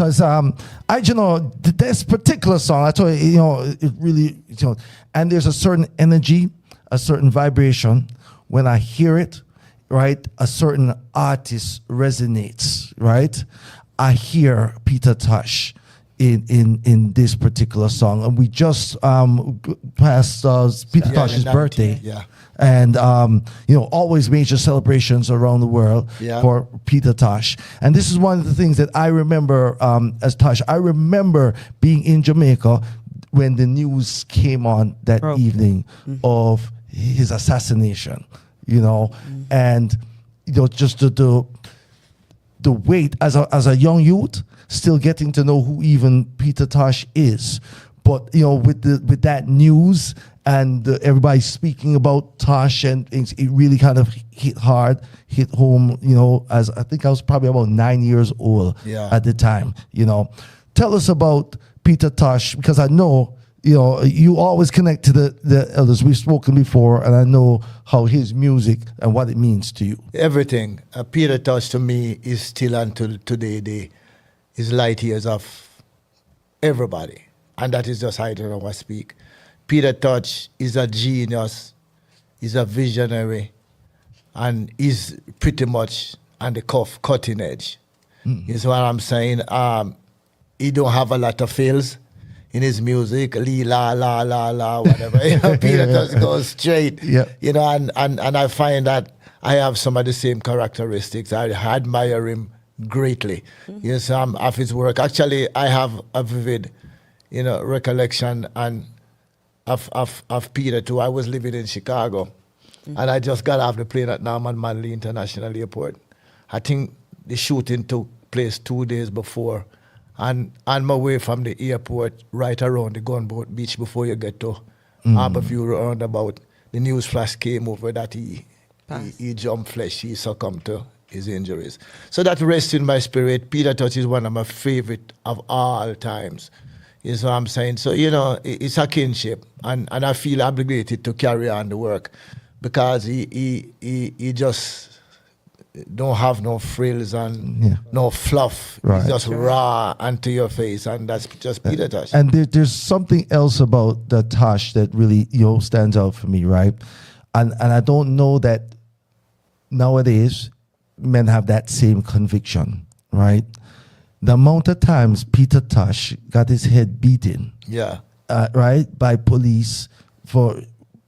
because this particular song, I told you, it really, and there's a certain energy, a certain vibration when I hear it, right? A certain artist resonates, right? I hear Peter Tosh in this particular song, and we just passed Peter Tosh's birthday. Yeah. And always major celebrations around the world for Peter Tosh. And this is one of the things that I remember as Tosh. I remember being in Jamaica when the news came on that evening of his assassination. And just the weight as a young youth, still getting to know who even Peter Tosh is. But with that news and everybody speaking about Tosh and things, it really kind of hit home. As I think I was probably about 9 years old at the time. Tell us about Peter Tosh, because I know you always connect to the elders. We've spoken before, and I know how his music and what it means to you. Everything. Peter Tosh to me is still until today is light years of everybody. And that is just how I don't know I speak. Peter Tosh is a genius, he's a visionary, and he's pretty much on the cutting edge. Is what I'm saying. He don't have a lot of fills in his music, la la la la, whatever. Peter Tosh goes straight. And I find that I have some of the same characteristics. I admire him greatly. Some of his work. Actually, I have a vivid recollection of Peter too. I was living in Chicago, and I just got off the plane at Damian Marley International Airport. I think the shooting took place 2 days before, and on my way from the airport, right around the Gunboat Beach before you get to Harborview roundabout, the news flash came over that he jumped flesh, he succumbed to his injuries. So that rests in my spirit. Peter Tosh is one of my favorite of all times. Is what I'm saying. So, it's a kinship, and I feel obligated to carry on the work, because he just don't have no frills and no fluff. Right. He's just raw and to your face, and that's just Peter Tosh. And there's something else about the Tosh that really stands out for me, right? And I don't know that nowadays men have that same conviction, right? The amount of times Peter Tosh got his head beaten, right, by police for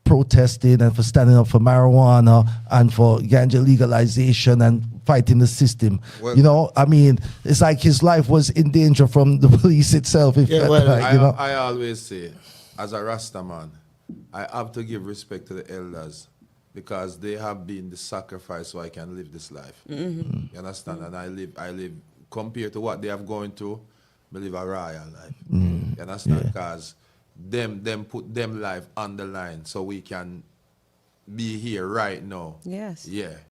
protesting and for standing up for marijuana and for ganja legalization and fighting the system. Well, it's like his life was in danger from the police itself. I always say, as a Rasta man, I have to give respect to the elders, because they have been the sacrifice so I can live this life. You understand? And I live. Compared to what they have gone through, I live a royal life. You understand? Because them put them life on the line so we can be here right now. Yes. Yeah.